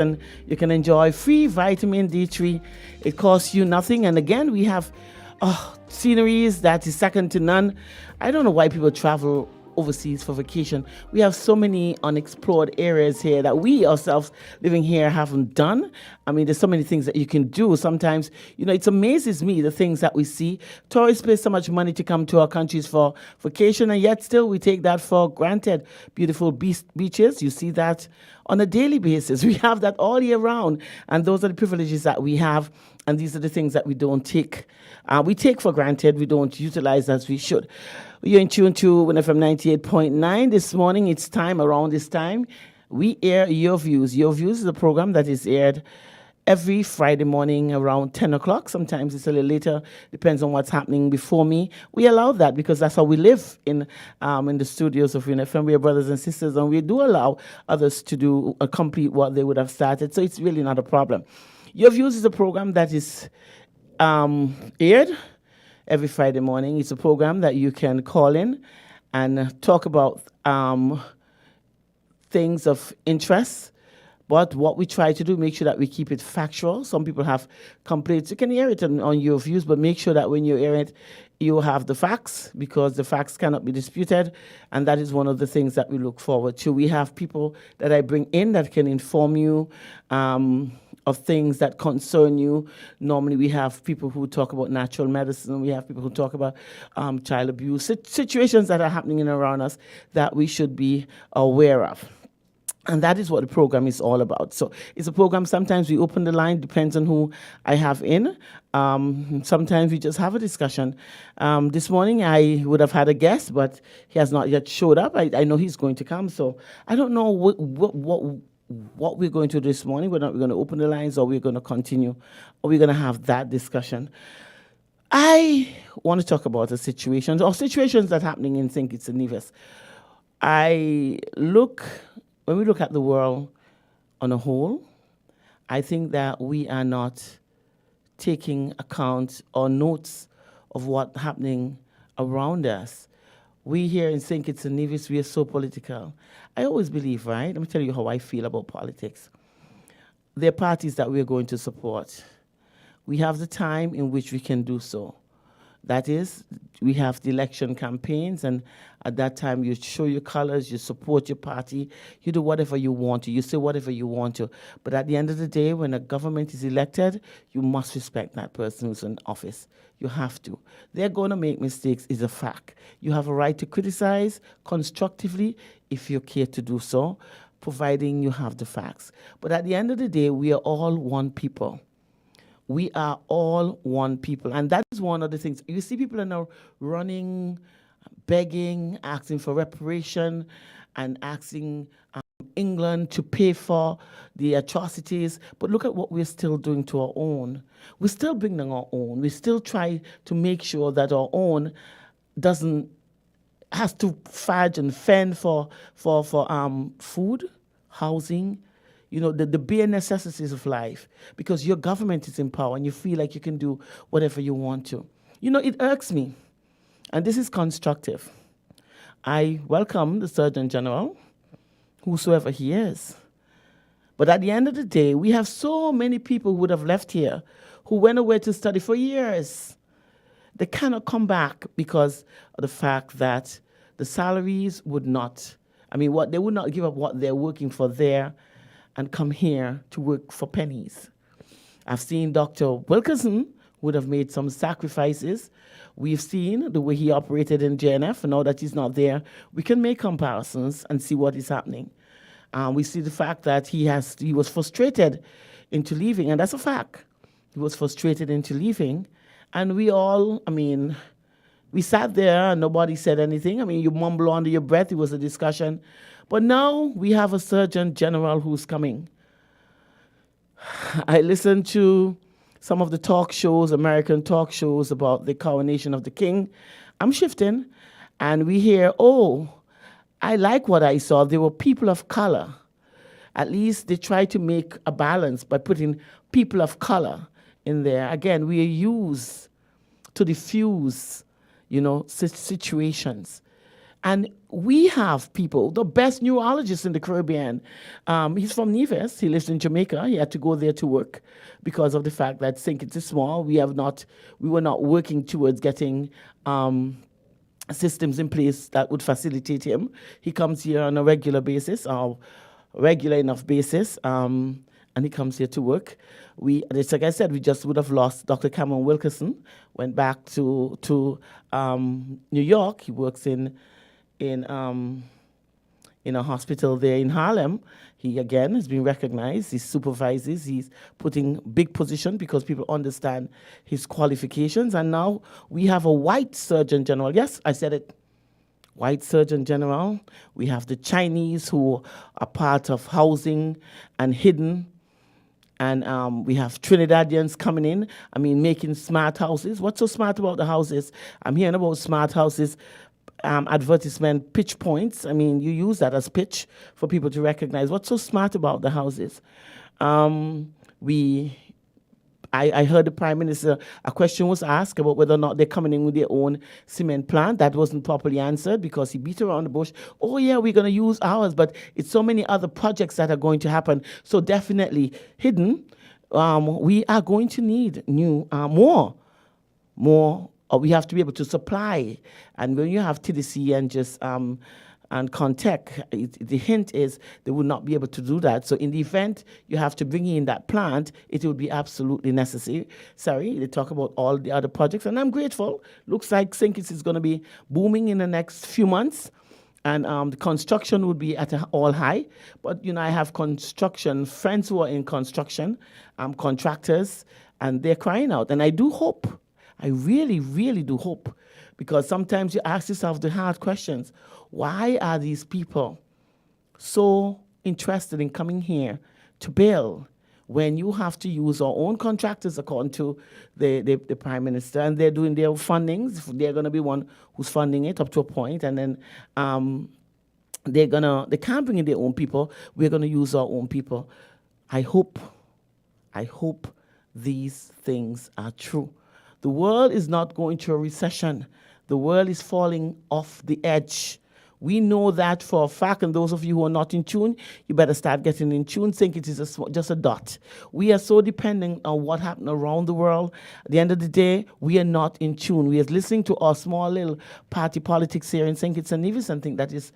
and you can enjoy free vitamin D3. It costs you nothing. And again, we have sceneries that is second to none. I don't know why people travel overseas for vacation. We have so many unexplored areas here that we ourselves living here haven't done. I mean, there's so many things that you can do. Sometimes, it amazes me the things that we see. Tourists pay so much money to come to our countries for vacation, and yet still we take that for granted. Beautiful beaches, you see that on a daily basis. We have that all year round, and those are the privileges that we have, and these are the things that we don't take. We take for granted. We don't utilize as we should. You're in tune to WINN FM 98.9. This morning, it's time, around this time, we air Your Views. Your Views is a program that is aired every Friday morning around 10 o'clock. Sometimes it's a little later, depends on what's happening before me. We allow that because that's how we live in the studios of WINN FM. We are brothers and sisters, and we do allow others to do complete what they would have started. So it's really not a problem. Your Views is a program that is aired every Friday morning. It's a program that you can call in and talk about things of interest. But what we try to do, make sure that we keep it factual. Some people have complaints. You can hear it on Your Views, but make sure that when you hear it, you have the facts, because the facts cannot be disputed. And that is one of the things that we look forward to. We have people that I bring in that can inform you of things that concern you. Normally we have people who talk about natural medicine. We have people who talk about child abuse, situations that are happening around us that we should be aware of. And that is what the program is all about. So it's a program, sometimes we open the line, depends on who I have in. Sometimes we just have a discussion. This morning I would have had a guest, but he has not yet showed up. I know he's going to come, so I don't know what we're going to do this morning, whether we're going to open the lines or we're going to continue, or we're going to have that discussion. I want to talk about situations that are happening in St. Kitts and Nevis. When we look at the world on a whole, I think that we are not taking account or notes of what's happening around us. We here in St. Kitts and Nevis, we are so political. I always believe, right? Let me tell you how I feel about politics. There are parties that we are going to support. We have the time in which we can do so. That is, we have the election campaigns, and at that time you show your colors, you support your party, you do whatever you want to, you say whatever you want to. But at the end of the day, when a government is elected, you must respect that person who's in office. You have to. They're going to make mistakes, is a fact. You have a right to criticize constructively if you care to do so, providing you have the facts. But at the end of the day, we are all one people. We are all one people. And that is one of the things. You see people are now running, begging, asking for reparation, and asking England to pay for the atrocities. But look at what we're still doing to our own. We're still bringing our own. We still try to make sure that our own has to fudge and fend for food, housing, the bare necessities of life, because your government is in power and you feel like you can do whatever you want to. It irks me, and this is constructive. I welcome the Surgeon General, whosoever he is. But at the end of the day, we have so many people who would have left here, who went away to study for years. They cannot come back because of the fact that the salaries would not, they would not give up what they're working for there and come here to work for pennies. I've seen Dr. Wilkerson would have made some sacrifices. We've seen the way he operated in JNF, and now that he's not there, we can make comparisons and see what is happening. We see the fact that he was frustrated into leaving, and that's a fact. He was frustrated into leaving, and we all, we sat there and nobody said anything. You mumble under your breath, it was a discussion. But now we have a Surgeon General who's coming. I listened to some of the talk shows, American talk shows about the coronation of the king. I'm shifting, and we hear, I like what I saw. There were people of color. At least they tried to make a balance by putting people of color in there. Again, we are used to diffuse, situations. And we have people, the best neurologists in the Caribbean. He's from Nevis. He lives in Jamaica. He had to go there to work because of the fact that St. Kitts is small. We were not working towards getting systems in place that would facilitate him. He comes here on a regular basis, or regular enough basis, and he comes here to work. It's like I said, we just would have lost Dr. Cameron Wilkerson. Went back to New York. He works in a hospital there in Harlem. He again has been recognized. He supervises. He's putting big position because people understand his qualifications. And now we have a white Surgeon General. Yes, I said it. White Surgeon General. We have the Chinese who are part of housing and hidden. And we have Trinidadians coming in, making smart houses. What's so smart about the houses? I'm hearing about smart houses, advertisement, pitch points. You use that as pitch for people to recognize. What's so smart about the houses? I heard the Prime Minister, a question was asked about whether or not they're coming in with their own cement plant. That wasn't properly answered because he beat around the bush. Oh yeah, we're going to use ours, but it's so many other projects that are going to happen. So definitely hidden, we are going to need more. Or we have to be able to supply. And when you have TDC and just and Contech, the hint is they will not be able to do that. So in the event you have to bring in that plant, it will be absolutely necessary. Sorry, they talk about all the other projects, and I'm grateful. Looks like St. Kitts is going to be booming in the next few months, and the construction would be at an all high. But I have construction friends who are in construction, contractors, and they're crying out. And I do hope. I really, really do hope, because sometimes you ask yourself the hard questions. Why are these people so interested in coming here to build when you have to use our own contractors, according to the Prime Minister, and they're doing their fundings? They're going to be one who's funding it up to a point, and then they can't bring in their own people. We're going to use our own people. I hope these things are true. The world is not going through a recession. The world is falling off the edge. We know that for a fact, and those of you who are not in tune, you better start getting in tune. Think it is just a dot. We are so dependent on what happened around the world. At the end of the day, we are not in tune. We are listening to our small little party politics here in St. Kitts and Nevis and think that is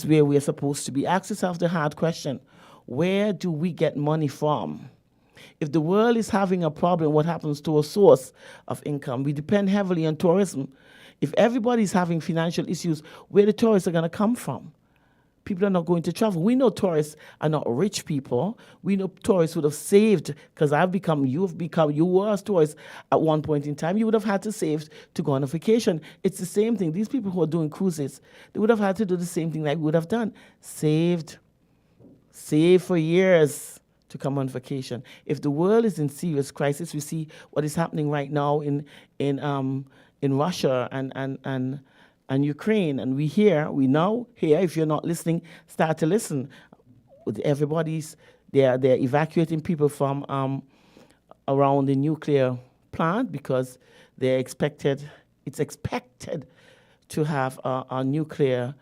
where we are supposed to be. Ask yourself the hard question: where do we get money from? If the world is having a problem, what happens to a source of income? We depend heavily on tourism. If everybody's having financial issues, where the tourists are going to come from? People are not going to travel. We know tourists are not rich people. We know tourists would have saved, because you were a tourist at one point in time. You would have had to save to go on a vacation. It's the same thing. These people who are doing cruises, they would have had to do the same thing like we would have done. Save for years to come on vacation. If the world is in serious crisis, we see what is happening right now in Russia and Ukraine, and we now hear. If you're not listening, start to listen. They're evacuating people from around the nuclear plant because it's expected to have a nuclear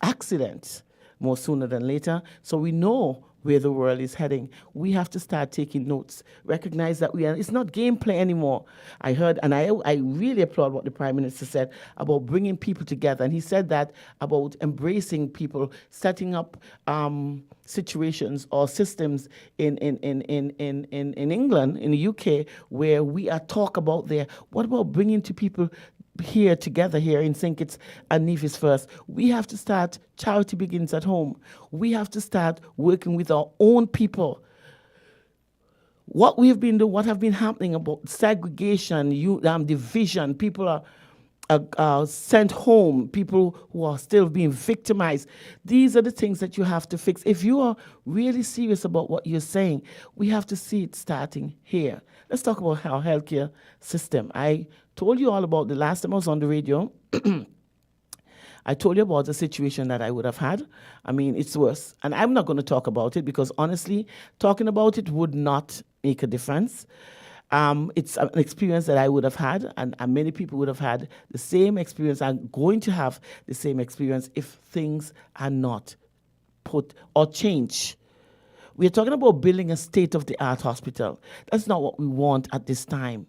accident more sooner than later. So we know where the world is heading. We have to start taking notes, recognize that it's not gameplay anymore. I heard, and I really applaud what the Prime Minister said about bringing people together. And he said that about embracing people, setting up situations or systems in England, in the UK, where we are talk about there. What about bringing people here together here in St. Kitts and Nevis first? We have to start. Charity begins at home. We have to start working with our own people. What have been happening about segregation, division, people are sent home, people who are still being victimized. These are the things that you have to fix. If you are really serious about what you're saying, we have to see it starting here. Let's talk about our healthcare system. I told you all about the last time I was on the radio. I told you about the situation that I would have had. It's worse. And I'm not going to talk about it because, honestly, talking about it would not make a difference. It's an experience that I would have had, and many people would have had the same experience. I'm going to have the same experience if things are not put or change. We're talking about building a state-of-the-art hospital. That's not what we want at this time.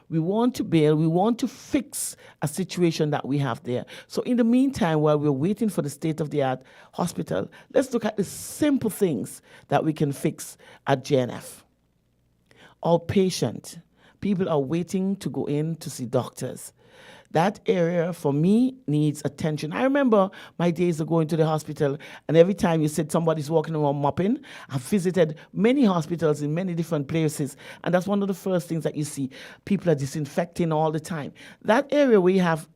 We want to build, we want to fix a situation that we have there. So in the meantime, while we're waiting for the state-of-the-art hospital, let's look at the simple things that we can fix at JNF. Outpatient. People are waiting to go in to see doctors. That area, for me, needs attention. I remember my days of going to the hospital, and every time you said somebody's walking around mopping, I've visited many hospitals in many different places, and that's one of the first things that you see. People are disinfecting all the time. That area where you have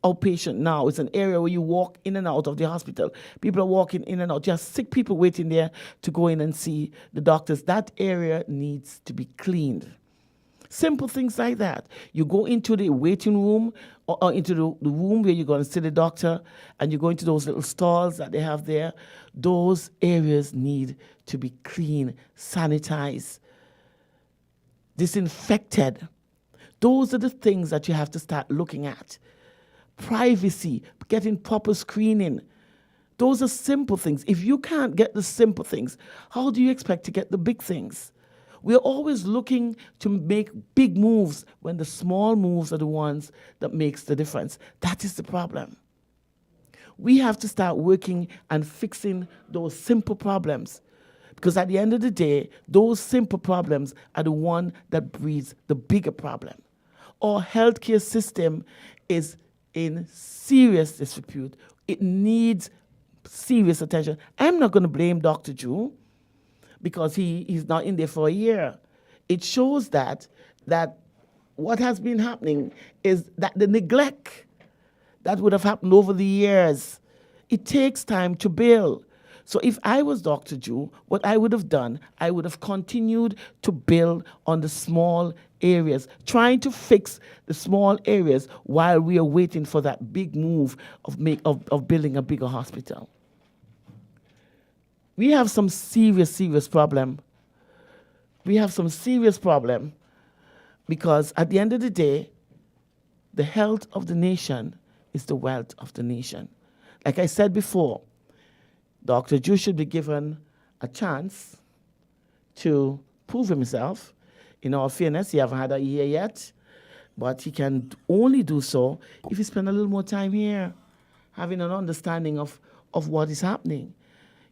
outpatient now is an area where you walk in and out of the hospital. People are walking in and out, just sick people waiting there to go in and see the doctors. That area needs to be cleaned. Simple things like that. You go into the waiting room or into the room where you're going to see the doctor, and you go into those little stalls that they have there. Those areas need to be clean, sanitized, disinfected. Those are the things that you have to start looking at. Privacy, getting proper screening. Those are simple things. If you can't get the simple things, how do you expect to get the big things? We're always looking to make big moves when the small moves are the ones that makes the difference. That is the problem. We have to start working and fixing those simple problems, because at the end of the day, those simple problems are the one that breeds the bigger problem. Our healthcare system is in serious disrepute. It needs serious attention. I'm not going to blame Dr. Drew, because he's not in there for a year. It shows that what has been happening is that the neglect that would have happened over the years, it takes time to build. So if I was Dr. Drew, what I would have done, I would have continued to build on the small areas, trying to fix the small areas while we are waiting for that big move of building a bigger hospital. We have some serious problem. We have some serious problem, because at the end of the day, the health of the nation is the wealth of the nation. Like I said before, Dr. Drew should be given a chance to prove himself. In all fairness, he hasn't had a year yet, but he can only do so if he spend a little more time here, having an understanding of what is happening.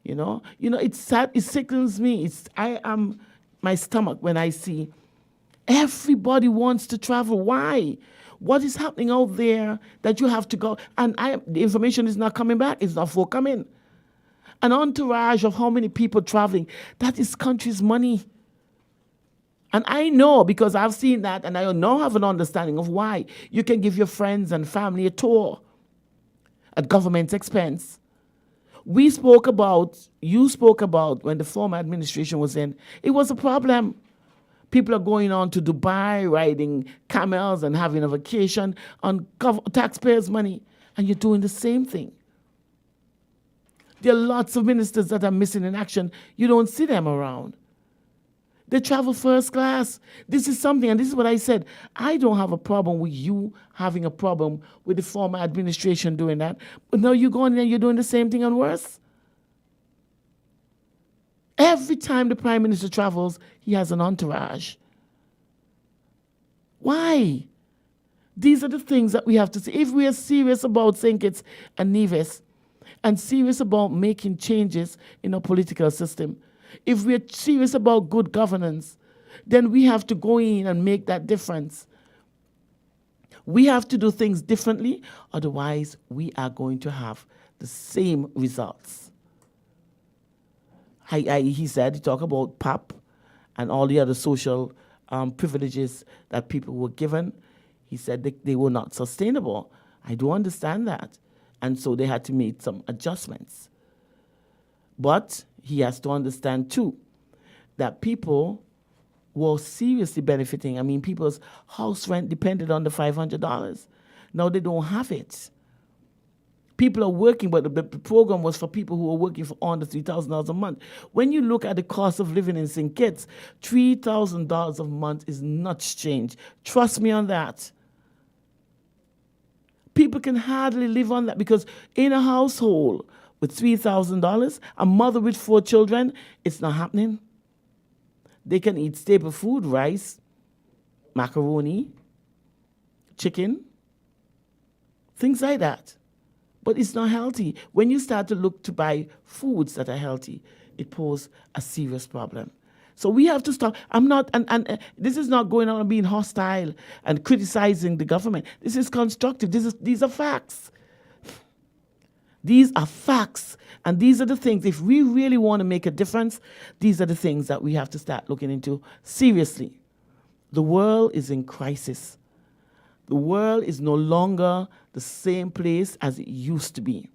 You know, it's sad. It sickens me. I am my stomach when I see everybody wants to travel. Why? What is happening out there that you have to go? And the information is not coming back. It's not forthcoming. An entourage of how many people traveling, that is country's money. And I know, because I've seen that, and I now have an understanding of why. You can give your friends and family a tour at government expense. You spoke about when the former administration was in, it was a problem. People are going on to Dubai, riding camels and having a vacation on taxpayers' money, and you're doing the same thing. There are lots of ministers that are missing in action. You don't see them around. They travel first class. This is something, and this is what I said. I don't have a problem with you having a problem with the former administration doing that. But now you're going in and you're doing the same thing and worse. Every time the Prime Minister travels, he has an entourage. Why? These are the things that we have to see. If we are serious about St. Kitts and Nevis and serious about making changes in our political system, if we're serious about good governance, then we have to go in and make that difference. We have to do things differently, otherwise we are going to have the same results. He talked about PAP and all the other social privileges that people were given. He said they were not sustainable. I do understand that. And so they had to make some adjustments. But he has to understand, too, that people were seriously benefiting. I mean, people's house rent depended on the $500. Now they don't have it. People are working, but the program was for people who are working for under $3,000 a month. When you look at the cost of living in St. Kitts, $3,000 a month is not change. Trust me on that. People can hardly live on that because in a household with $3,000, a mother with 4 children, it's not happening. They can eat staple food, rice, macaroni, chicken, things like that. But it's not healthy. When you start to look to buy foods that are healthy, it poses a serious problem. So we have to stop. I'm not, and this is not going on and being hostile and criticizing the government. This is constructive. These are facts. These are facts. And these are the things, if we really want to make a difference, these are the things that we have to start looking into seriously. The world is in crisis. The world is no longer the same place as it used to be.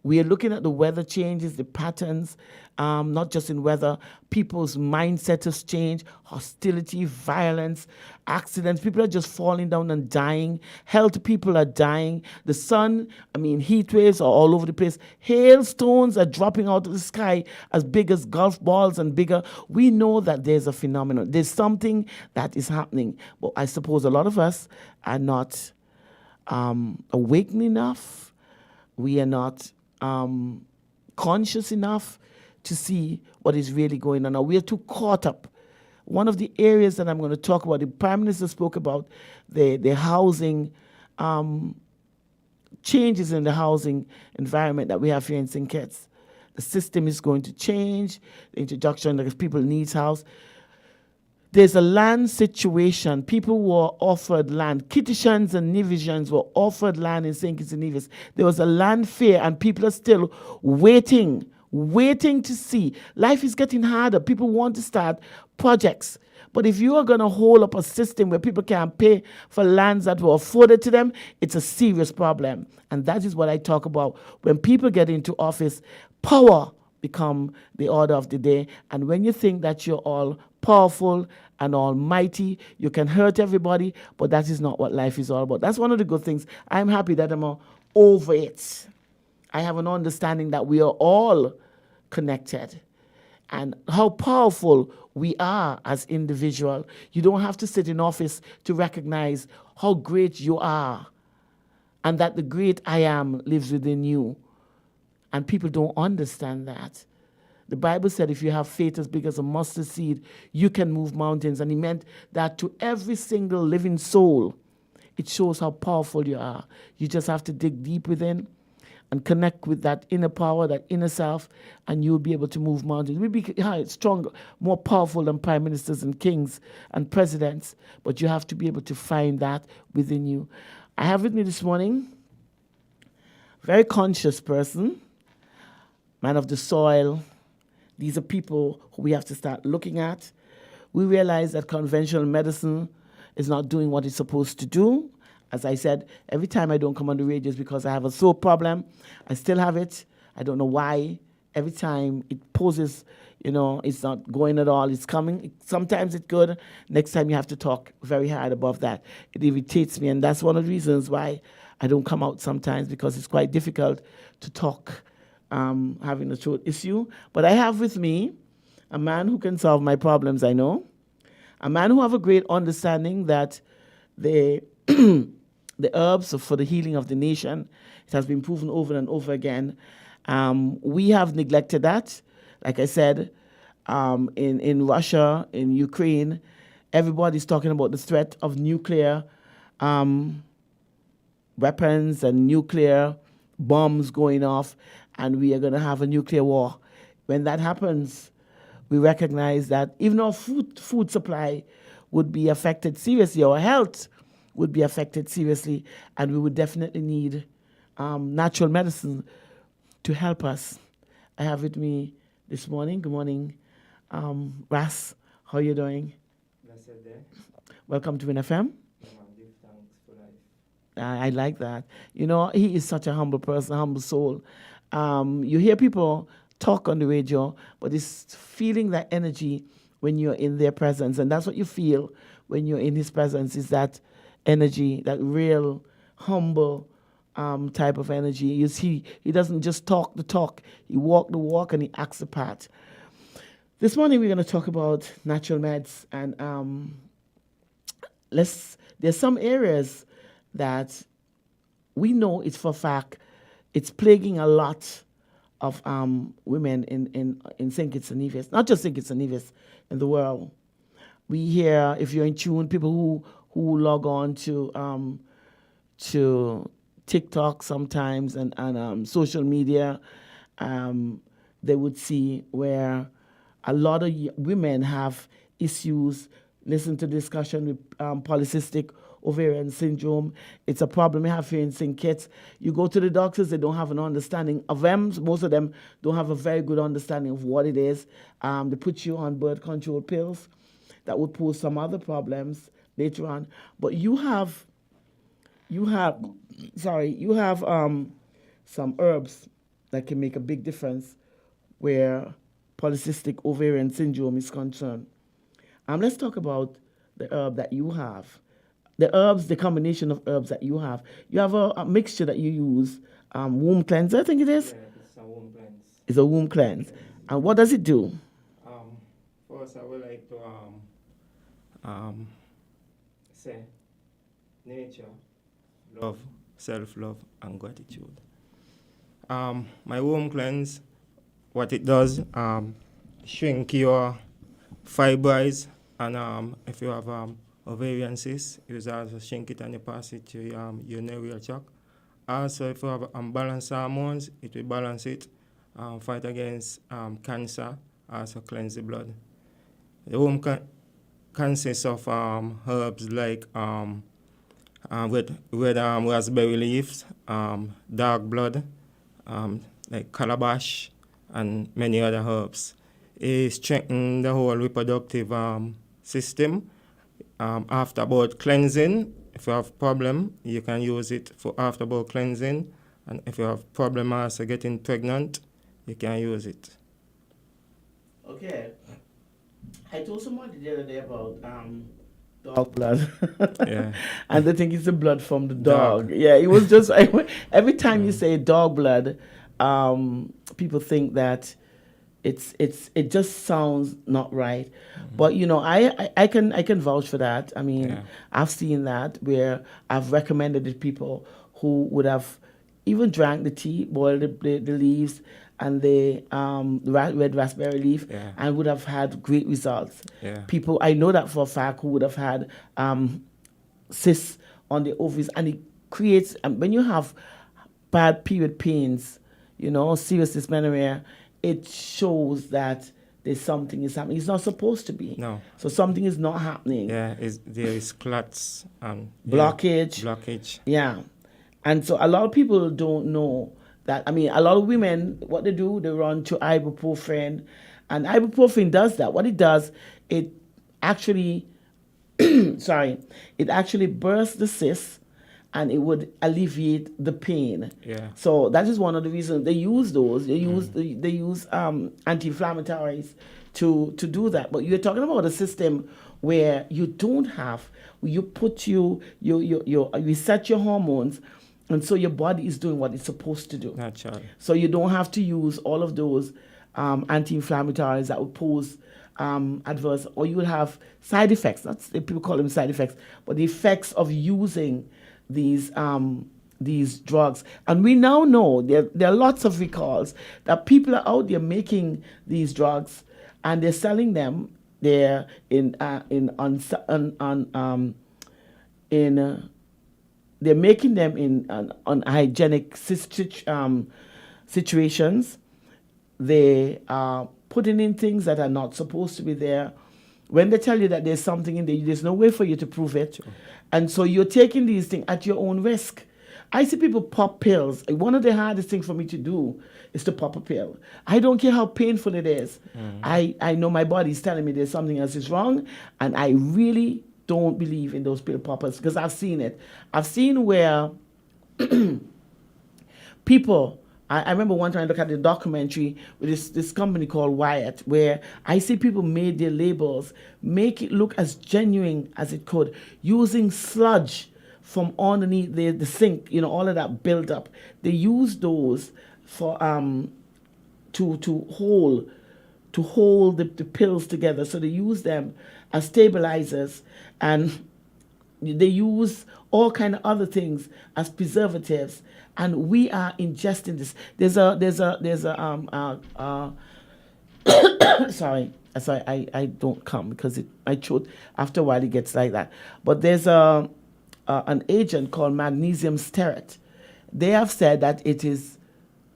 We are looking at the weather changes, the patterns, not just in weather. People's mindset has changed, hostility, violence, accidents. People are just falling down and dying. Healthy people are dying. The sun, heat waves are all over the place. Hailstones are dropping out of the sky as big as golf balls and bigger. We know that there's a phenomenon. There's something that is happening. But I suppose a lot of us are not awakened enough. We are not conscious enough to see what is really going on. Now, we are too caught up. One of the areas that I'm going to talk about, the Prime Minister spoke about the housing, changes in the housing environment that we have here in St. Kitts. The system is going to change, the introduction of people needs house. There's a land situation. People were offered land. Kittitians and Nevisians were offered land in St. Kitts and Nevis. There was a land fair, and people are still waiting to see. Life is getting harder. People want to start projects. But if you are going to hold up a system where people can't pay for lands that were afforded to them, it's a serious problem. And that is what I talk about. When people get into office, power become the order of the day. And when you think that you're all powerful and almighty, you can hurt everybody, but that is not what life is all about. That's one of the good things. I'm happy that I'm over it. I have an understanding that we are all connected and how powerful we are as individuals. You don't have to sit in office to recognize how great you are and that the great I am lives within you. And people don't understand that. The Bible said if you have faith as big as a mustard seed, you can move mountains. And he meant that to every single living soul, it shows how powerful you are. You just have to dig deep within and connect with that inner power, that inner self, and you'll be able to move mountains. We'll be stronger, more powerful than prime ministers and kings and presidents, but you have to be able to find that within you. I have with me this morning a very conscious person, man of the soil. These are people who we have to start looking at. We realize that conventional medicine is not doing what it's supposed to do. As I said, every time I don't come on the radio is because I have a throat problem. I still have it. I don't know why. Every time it poses, it's not going at all. It's coming. Sometimes it's good. Next time you have to talk very hard above that. It irritates me, and that's one of the reasons why I don't come out sometimes, because it's quite difficult to talk having a throat issue. But I have with me a man who can solve my problems, I know. A man who have a great understanding that the herbs for the healing of the nation, it has been proven over and over again. We have neglected that. Like I said, in Russia, in Ukraine, everybody's talking about the threat of nuclear weapons and nuclear bombs going off, and we are going to have a nuclear war. When that happens, we recognize that even our food supply would be affected seriously, our health would be affected seriously, and we would definitely need natural medicine to help us. I have with me this morning, good morning, Ras, how are you doing? Blessed day. Welcome to WINN FM. Give thanks for life. I like that. He is such a humble person, a humble soul. You hear people talk on the radio, but it's feeling that energy when you're in their presence. And that's what you feel when you're in his presence, is that energy, that real, humble type of energy. You see, he doesn't just talk the talk; he walk the walk and he acts the part. This morning we're going to talk about natural meds, and there's some areas that we know it's for a fact it's plaguing a lot of women in St. Kitts and Nevis, not just St. Kitts and Nevis, in the world. We hear, if you're in tune, people who log on to TikTok sometimes and social media, they would see where a lot of women have issues. Listen to discussion with polycystic ovarian syndrome. It's a problem you have here in St. Kitts. You go to the doctors, they don't have an understanding of them. Most of them don't have a very good understanding of what it is. They put you on birth control pills that would pose some other problems later on. But you have some herbs that can make a big difference where polycystic ovarian syndrome is concerned. Let's talk about the herb that you have. The combination of herbs that you have. You have a mixture that you use, womb cleanser, I think it is. Yeah, it's a womb cleanse. It's a womb cleanse. And what does it do? First, I would like to say nature, love, self-love, and gratitude. My womb cleanse, what it does, shrink your fibroids, and if you have ovarian cysts, you also shrink it and you pass it to your urinary tract. Also, if you have unbalanced hormones, it will balance it, fight against cancer, also cleanse the blood. The womb consists of herbs like red raspberry leaves, dark blood, like calabash, and many other herbs. It strengthens the whole reproductive system. After about cleansing, if you have problem, you can use it for after about cleansing. And if you have problem also getting pregnant, you can use it. Okay. I told somebody the other day about dog blood. Yeah. And they think it's the blood from the dog. Yeah, it was just every time you say dog blood, people think that it just sounds not right. Mm-hmm. But I can vouch for that. I mean, I've seen that where I've recommended it to people who would have even drank the tea, boiled the leaves and the red raspberry leaf, and would have had great results. Yeah. People, I know that for a fact, who would have had cysts on the ovaries, and it creates, when you have bad period pains, serious dysmenorrhea, it shows that there's something is happening. It's not supposed to be. No. So something is not happening. Yeah, there is clots and blockage. Blockage. Yeah. And so a lot of people don't know that. I mean, a lot of women, what they do, they run to ibuprofen. And ibuprofen does that. What it does, it actually, it actually bursts the cyst, and it would alleviate the pain. Yeah. So that is one of the reasons they use those. They use anti-inflammatories to do that. But you're talking about a system where you don't have, you put you set your hormones, and so your body is doing what it's supposed to do. Naturally. So you don't have to use all of those anti-inflammatories that would pose adverse, or you would have side effects. That's, people call them side effects, but the effects of using these drugs. And we now know there are lots of recalls that people are out there making these drugs, and they're selling them. They're they're making them in unhygienic situations. They are putting in things that are not supposed to be there. When they tell you that there's something in there, there's no way for you to prove it. Sure. And so you're taking these things at your own risk. I see people pop pills. One of the hardest things for me to do is to pop a pill. I don't care how painful it is. Mm. I know my body's telling me there's something else is wrong, and I really don't believe in those pill poppers because I've seen it. I've seen where people, I remember one time I looked at the documentary with this company called Wyatt, where I see people made their labels, make it look as genuine as it could, using sludge from underneath the sink, all of that built up. They use those for to hold the pills together. So they use them as stabilizers, and they use all kind of other things as preservatives. And we are ingesting this. There's a sorry, I don't come because my throat after a while it gets like that. But there's an agent called magnesium stearate. They have said that it is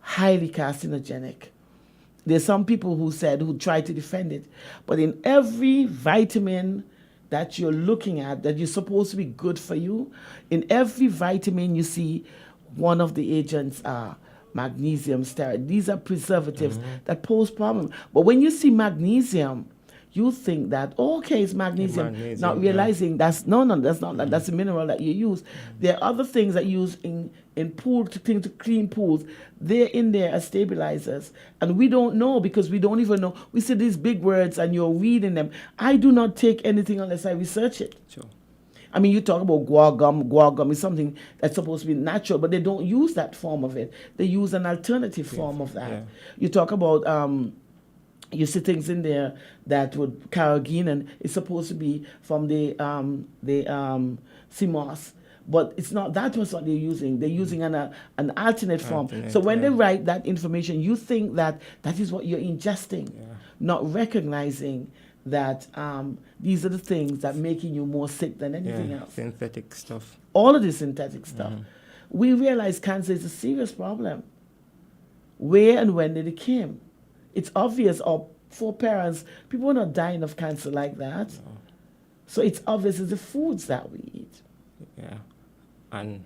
highly carcinogenic. There's some people who try to defend it, but in every vitamin that you're looking at that you're supposed to be good for you, in every vitamin you see one of the agents are magnesium stearate. These are preservatives that pose problems. But when you see magnesium, you think that okay, it's magnesium, not realizing that's not that's a mineral that you use. There are other things that you use in pool to clean pools. They're in there as stabilizers, and we don't know because we don't even know. We see these big words and you're reading them. I do not take anything unless I research it. Sure. I mean, you talk about guar gum. Guar gum is something that's supposed to be natural, but they don't use that form of it. They use an alternative form of that. Yeah. You talk about you see things in there that would carrageenan is supposed to be from the CMOS, but it's not. That was what they're using. They're using an alternate form. So when they write that information, you think that is what you're ingesting, not recognizing that these are the things that making you more sick than anything else. Synthetic stuff. All of this synthetic stuff. We realize cancer is a serious problem. Where and when did it come? It's obvious, or for parents, people are not dying of cancer like that. No. So it's obvious it's the foods that we eat. Yeah. And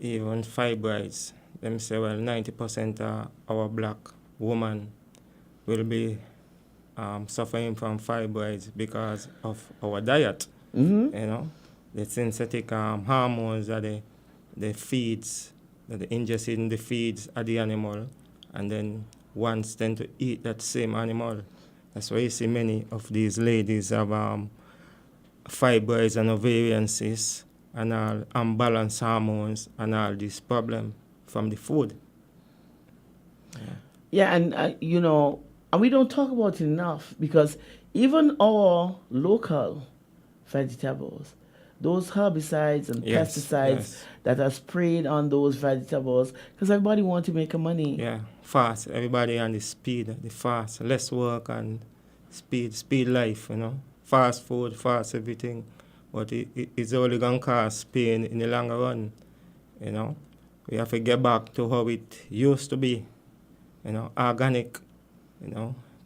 even fibroids, them say, well, 90% of our black woman will be suffering from fibroids because of our diet. The synthetic hormones that the feeds, that they ingest in the feeds of the animal, and then ones tend to eat that same animal. That's why you see many of these ladies have fibroids and ovarian cysts and all unbalanced hormones and all this problem from the food. Yeah, and and we don't talk about it enough because even our local vegetables, those herbicides and pesticides that are sprayed on those vegetables, because everybody wants to make a money. Yeah, fast. Everybody on the speed, the fast, less work and speed life, Fast food, fast everything. But it's only going to cause pain in the longer run, We have to get back to how it used to be, organic,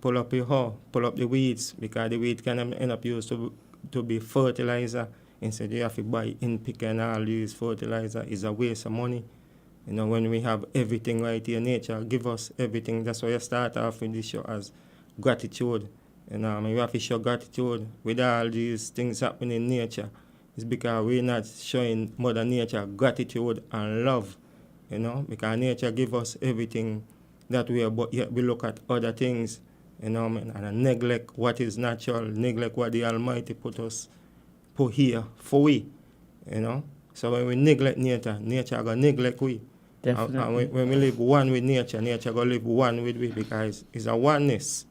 Pull up your hoe, pull up the weeds, because the weed can end up used to be fertilizer. Instead, you have to buy in-pick and all these fertilizer. Is a waste of money. When we have everything right here, nature give us everything. That's why I start off with this show as gratitude. We have to show gratitude with all these things happening in nature. It's because we're not showing Mother Nature gratitude and love, because nature give us everything that we are, but yet we look at other things, and neglect what is natural, neglect what the Almighty put here for we, So when we neglect nature, nature going to neglect we. Definitely. And when we live one with nature, nature going to live one with we, because it's a oneness.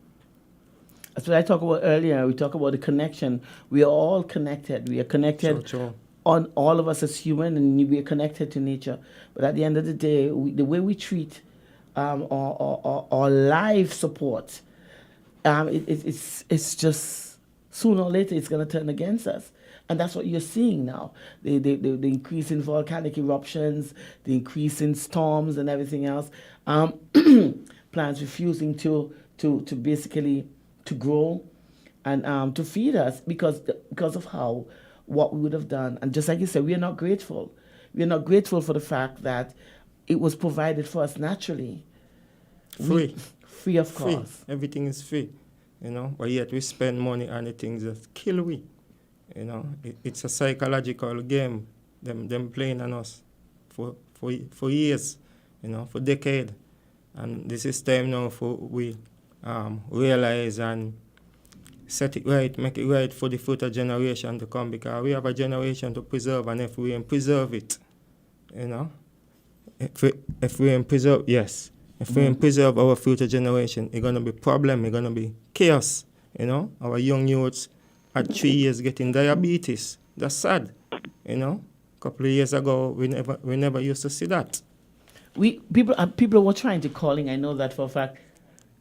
That's what I talked about earlier. We talk about the connection. We are all connected. We are connected on all of us as human, and we are connected to nature. But at the end of the day, the way we treat our life support, it's just sooner or later it's going to turn against us. And that's what you're seeing now. The increase in volcanic eruptions, the increase in storms and everything else. Plants refusing to basically to grow and to feed us because of what we would have done. And just like you said, we are not grateful. We are not grateful for the fact that it was provided for us naturally. Free of cost. Everything is free, but yet we spend money on the things that kill we. It's a psychological game. Them playing on us for years, for decades. And this is time now for we realize and set it right, make it right for the future generation to come, because we have a generation to preserve, and if we ain't preserve it, you know, if we ain't preserve, yes, if we ain't preserve our future generation, it's gonna be problem, it's gonna be chaos, you know. Our young youths at 3 years getting diabetes. That's sad, you know. A couple of years ago, we never used to see that. People were trying to calling. I know that for a fact.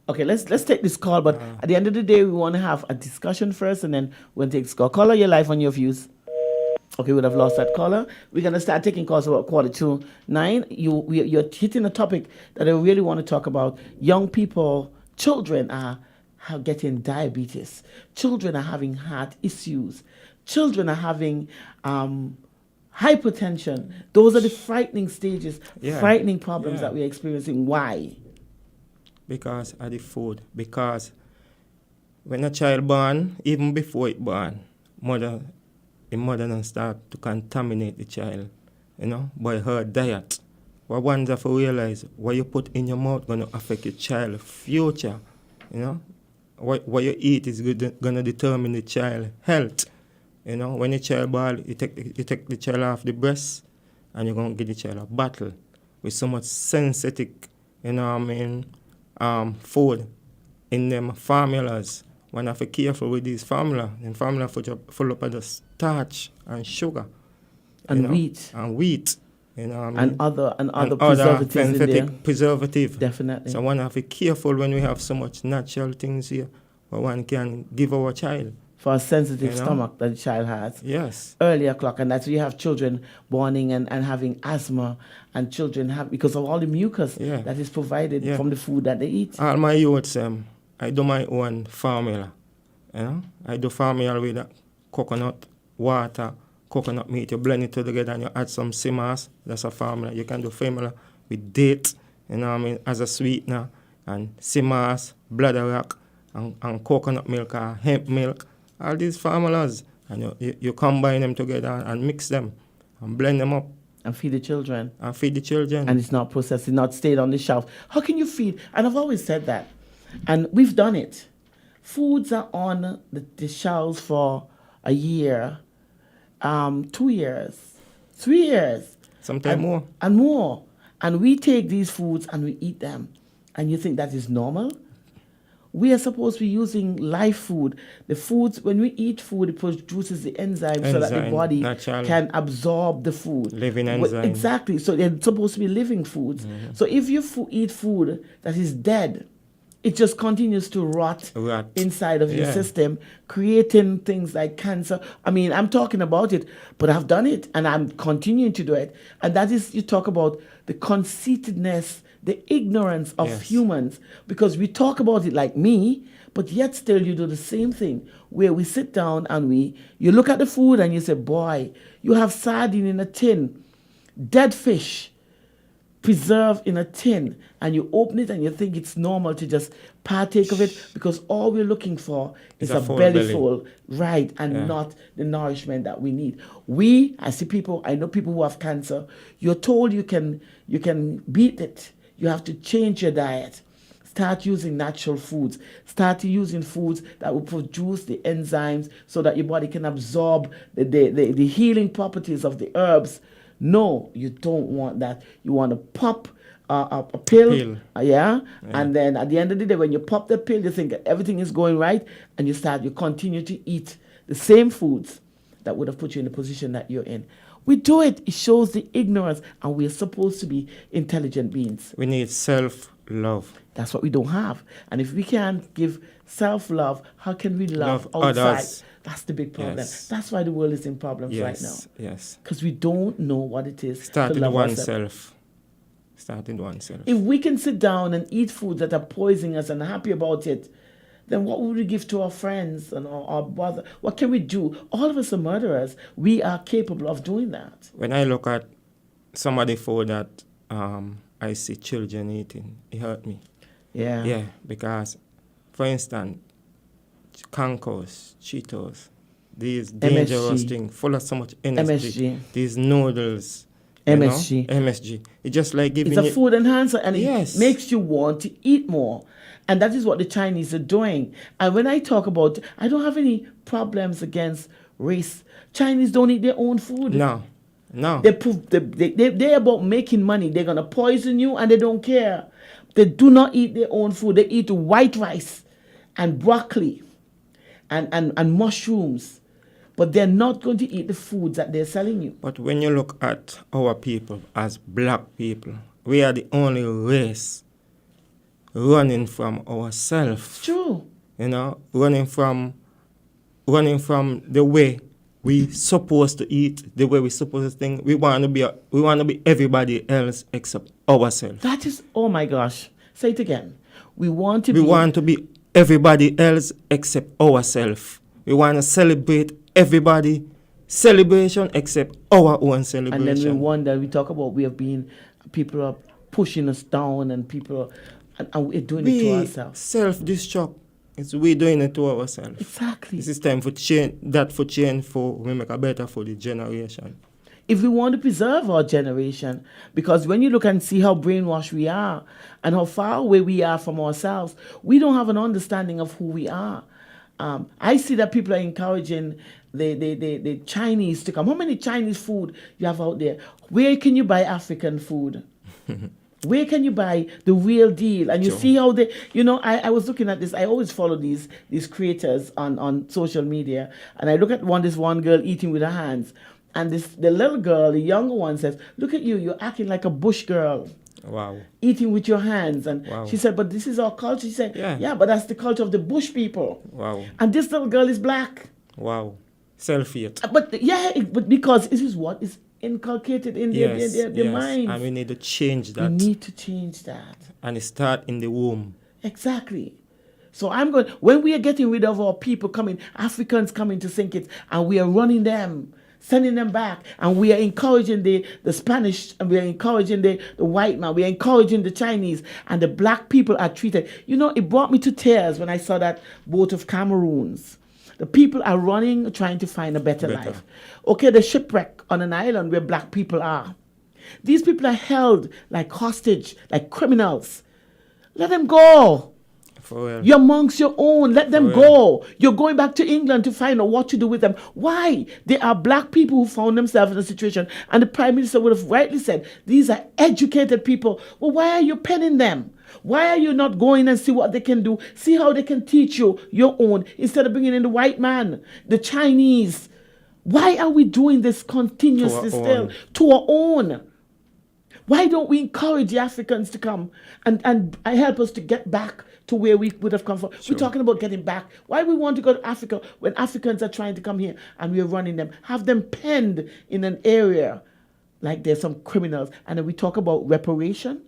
Okay, let's take this call, but at the end of the day, we want to have a discussion first, and then we'll take this call. Caller, your life on your views. Okay, we would have lost that caller. We're gonna start taking calls about 8:45. You're hitting a topic that I really want to talk about. Young people, children are getting diabetes. Children are having heart issues. Children are having hypertension. Those are the frightening stages, frightening problems that we're experiencing. Why? Because of the food. Because when a child born, even before it born, the mother don't start to contaminate the child, you know, by her diet. What one have to realize, what you put in your mouth going to affect your child's future, you know. What you eat is going to determine the child's health. You know, when the child born, you take the child off the breast, and you're going to give the child a bottle with so much synthetic, you know what I mean, food in them formulas. One have to be careful with these formula. And formula full up of the starch and sugar. And wheat. And wheat. You know what I mean? And other preservatives synthetic in there. preservative. Definitely. So one have to be careful when we have so much natural things here, what one can give our child. For a sensitive stomach that the child has. Yes. Early o'clock, and that's where you have children borning and having asthma, and children have, because of all the mucus that is provided from the food that they eat. All my youths, I do my own formula. You know? I do formula with coconut water, coconut meat. You blend it together and you add some simas. That's a formula. You can do formula with date, you know what I mean, as a sweetener, and simas, bladderwrack, and coconut milk or hemp milk. All these formulas, and you combine them together and mix them and blend them up. And feed the children. And it's not processed, it's not stayed on the shelf. How can you feed? And I've always said that. And we've done it. Foods are on the shelves for a year, 2 years, 3 years. Sometimes more. And more. And we take these foods and we eat them. And you think that is normal? We are supposed to be using live food. The foods, when we eat food, it produces the enzyme so that the body can absorb the food. Living enzyme. Exactly. So they're supposed to be living foods. Mm-hmm. So if you eat food that is dead, it just continues to rot inside of your system, creating things like cancer. I mean, I'm talking about it, but I've done it and I'm continuing to do it. And that is, you talk about the conceitedness, the ignorance of humans, because we talk about it like me, but yet still you do the same thing, where we sit down and you look at the food and you say, boy, you have sardine in a tin, dead fish, preserved in a tin, and you open it and you think it's normal to just partake of it, because all we're looking for is a belly full, right, and not the nourishment that we need. I know people who have cancer, you're told you can beat it. You have to change your diet. Start using natural foods. Start using foods that will produce the enzymes so that your body can absorb the healing properties of the herbs. No, you don't want that. You want to pop a pill. And then at the end of the day, when you pop the pill, you think everything is going right, and you continue to eat the same foods that would have put you in the position that you're in. We do it. It shows the ignorance, and we're supposed to be intelligent beings. We need self-love. That's what we don't have. And if we can't give self-love, how can we love outside? Others. That's the big problem. Yes. That's why the world is in problems right now. Yes. Because we don't know what it is Starting to love oneself. If we can sit down and eat food that are poisoning us and happy about it, then what would we give to our friends and our brother? What can we do? All of us are murderers. We are capable of doing that. When I look at some of the food that I see children eating, it hurt me. Yeah. Yeah, because, for instance, Concourse, Cheetos, these dangerous things, full of so much energy. MSG. These noodles, MSG. MSG. It's just like giving It's a you food enhancer, and Yes. it makes you want to eat more. And that is what the Chinese are doing. And when I talk about, I don't have any problems against race. Chinese don't eat their own food. No. They're about making money. They're going to poison you, and they don't care. They do not eat their own food. They eat white rice and broccoli and mushrooms. But they're not going to eat the foods that they're selling you. But when you look at our people as black people, we are the only race running from ourselves. True. Running from the way we supposed to eat, the way we supposed to think. We want to be everybody else except ourselves. That is, oh my gosh. Say it again. We want to be everybody else except ourselves. We want to celebrate everybody celebration except our own celebration. And then we wonder, we talk about people are pushing us down, and people are, and we're doing it to ourselves. Self-destruct. It's we doing it to ourselves. Exactly. This is time for change, for we make a better for the generation. If we want to preserve our generation, because when you look and see how brainwashed we are and how far away we are from ourselves, we don't have an understanding of who we are. I see that people are encouraging the Chinese to come. How many Chinese food you have out there? Where can you buy African food? Where can you buy the real deal? And you see how they, I was looking at this. I always follow these creators on social media. And I look at this one girl eating with her hands. And the little girl, the younger one, says, "Look at you, you're acting like a bush girl." Wow. Eating with your hands. And she said, "But this is our culture." She said, yeah, but that's the culture of the bush people. Wow. And this little girl is black. Wow. Self-hate. But because this is what is inculcated in their minds. And we need to change that. We need to change that. And it start in the womb. Exactly. So when we are getting rid of our people Africans coming to sink it, and we are running them, sending them back, and we are encouraging the Spanish, and we are encouraging the white man, we are encouraging the Chinese, and the black people are treated. It brought me to tears when I saw that boat of Cameroons. The people are running, trying to find a better life. Okay, the shipwreck on an island where black people are. These people are held like hostage, like criminals. Let them go. For real. You're amongst your own. Let them go. You're going back to England to find out what to do with them. Why? They are black people who found themselves in a situation. And the Prime Minister would have rightly said, these are educated people. Well, why are you penning them? Why are you not going and see what they can do? See how they can teach you your own instead of bringing in the white man, the Chinese. Why are we doing this continuously still to our own? Why don't we encourage the Africans to come and help us to get back to where we would have come from? We're talking about getting back. Why we want to go to Africa when Africans are trying to come here and we're running them? Have them penned in an area like there's some criminals. And then we talk about reparation.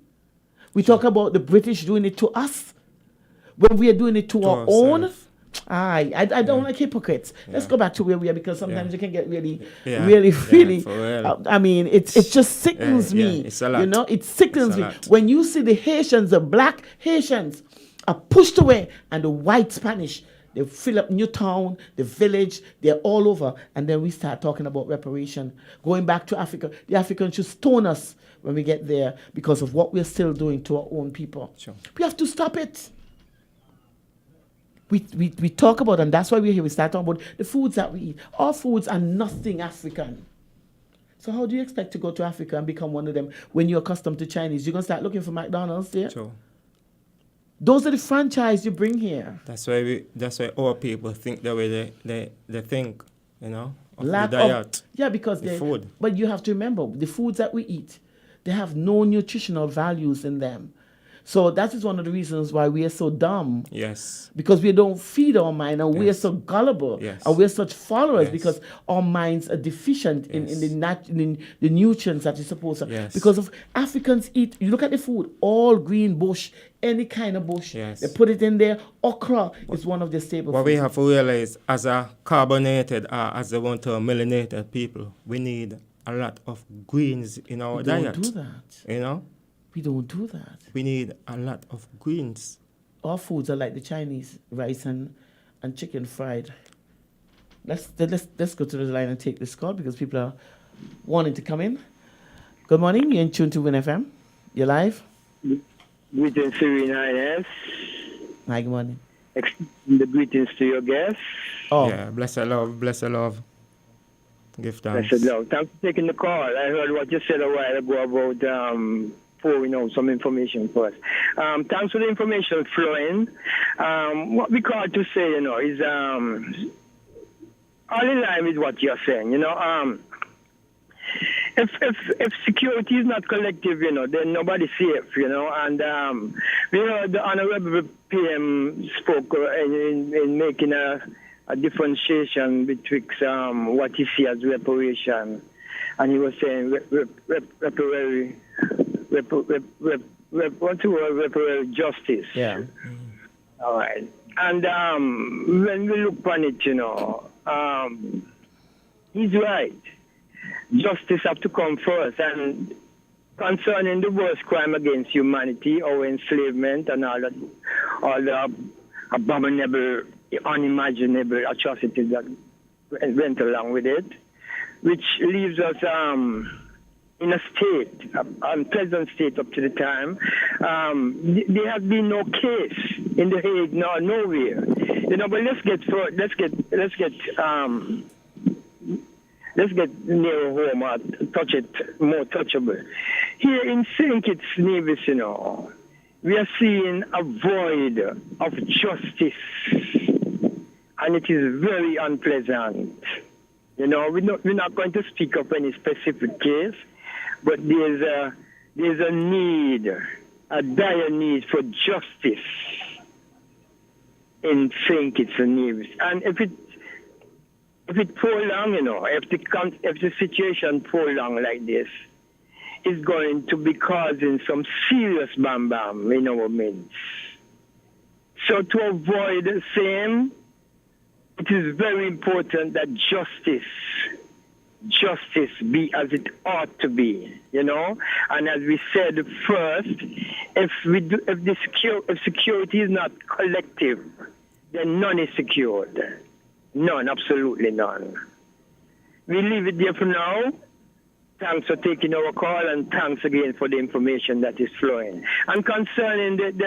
We talk about the British doing it to us when we are doing it to our own. I don't like hypocrites. Let's go back to where we are, because sometimes you can get really. I mean, it just sickens me. It's a lot. It sickens me when you see the Haitians, the black Haitians, are pushed away, and the white Spanish, they fill up Newtown, the village, they're all over, and then we start talking about reparation. Going back to Africa, the Africans should stone us when we get there because of what we're still doing to our own people. Sure. We have to stop it. We talk about, and that's why we're here, we start talking about the foods that we eat. Our foods are nothing African. So how do you expect to go to Africa and become one of them when you're accustomed to Chinese? You're going to start looking for McDonald's there? Sure. Those are the franchise you bring here. That's why our people think the way they think, of Lack the diet. Because the food. But you have to remember, the foods that we eat, they have no nutritional values in them. So that is one of the reasons why we are so dumb. Yes. Because we don't feed our mind, and we are so gullible. Yes. And we're such followers because Yes. our minds are deficient in the nutrients that you're supposed to. Yes. Because of Africans eat, you look at the food, all green bush, any kind of bush. Yes. They put it in there. Okra is one of the staple What foods. we have to realize, as a carbonated, as they want to melanated people, we need a lot of greens in our diet. We don't do that. We don't do that. We need a lot of greens. Our foods are like the Chinese, rice and chicken fried. Let's go to the line and take this call because people are wanting to come in. Good morning. You're in tune to WINN FM. You're live. Greetings, Serena, yes. Hi, good morning. Extend the greetings to your guests. Oh, Yeah, bless her love, bless her love. Give thanks. Blessed love. Thanks for taking the call. I heard what you said a while ago about pouring out some information for us. Thanks for the information flowing. What we call to say, is all in line with what you're saying. If security is not collective, then nobody's safe, And we heard the Honorable PM spoke in making a differentiation betwixt what he sees as reparation, and he was saying reparatory justice. yeah. All right. And when we look on it, he's right. Justice have to come first, and concerning the worst crime against humanity, or enslavement, and all the abominable, unimaginable atrocities that went along with it, which leaves us in a state, unpleasant state up to the time. There has been no case in the Hague, nowhere. But let's get nearer home or touch it more touchable. Here in St. Kitts Nevis, we are seeing a void of justice, and it is very unpleasant. We're not going to speak of any specific case, but there's a need, a dire need for justice in St. Kitts and Nevis. And if it prolong, if the situation prolong like this, it's going to be causing some serious bam in our midst. So to avoid the same, it is very important that justice be as it ought to be, And as we said first, if security is not collective, then none is secured. None, absolutely none. We leave it there for now. Thanks for taking our call, and thanks again for the information that is flowing. And concerning the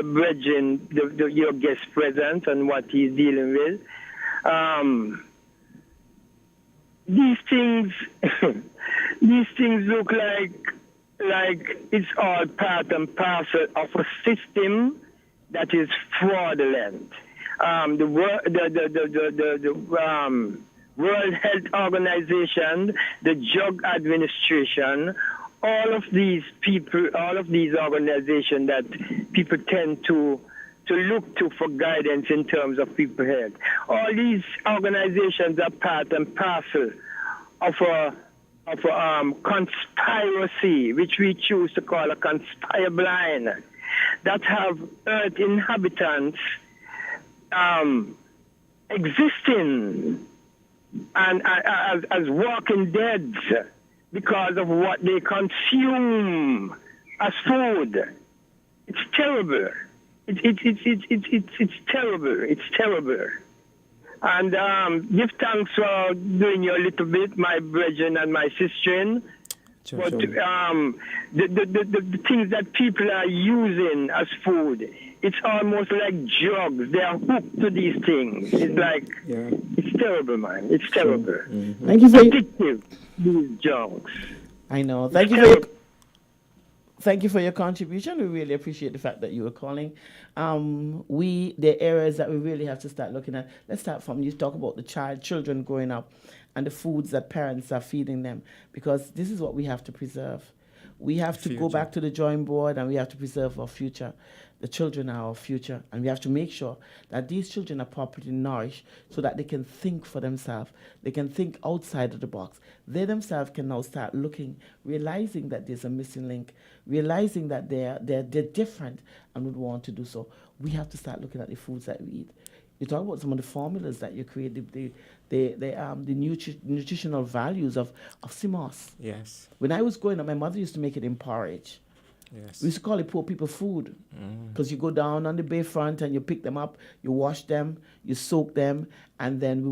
brethren, your guest present and what he's dealing with, these things look like it's all part and parcel of a system that is fraudulent. The World Health Organization, the Drug Administration, all of these people, all of these organizations that people tend to look to for guidance in terms of people's health. All these organizations are part and parcel of a conspiracy, which we choose to call a conspire blind, that have earth inhabitants existing and as walking dead because of what they consume as food. It's terrible. It's terrible. It's terrible. And give thanks for doing your little bit, my brethren and my sister. But the things that people are using as food, it's almost like drugs. They are hooked to these things. It's like, it's terrible, man. It's terrible. Mm-hmm. Thank you for addictive, these drugs. I know. Thank you for your contribution. We really appreciate the fact that you were calling. The areas that we really have to start looking at. Let's start from you talk about the children growing up and the foods that parents are feeding them, because this is what we have to preserve. We have to go back to the drawing board, and we have to preserve our future. The children are our future, and we have to make sure that these children are properly nourished so that they can think for themselves. They can think outside of the box. They themselves can now start looking, realizing that there's a missing link, realizing that they're different and would want to do so. We have to start looking at the foods that we eat. You talk about some of the formulas that you create, the nutritional values of CMOS. Yes. When I was growing up, my mother used to make it in porridge. Yes. We used to call it poor people food because you go down on the bayfront and you pick them up, you wash them, you soak them, and then we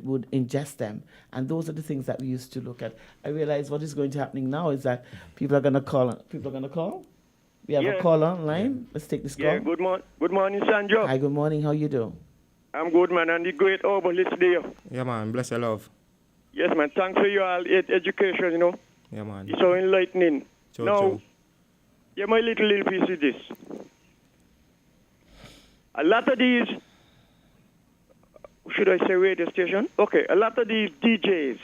would ingest them. And those are the things that we used to look at. I realize what is going to happening now is that people are going to call. People are going to call. We have a Yeah. caller online. Let's take this Yeah, call. good morning, Sandro. Hi, good morning. How you do? I'm good, man, and the great Overlist there. Yeah, man. Bless your love. Yes, man, thanks for your education, you know. Yeah, man. It's so enlightening. True, Now, true. yeah, my little piece is this. A lot of these, should I say radio station? Okay, a lot of these DJs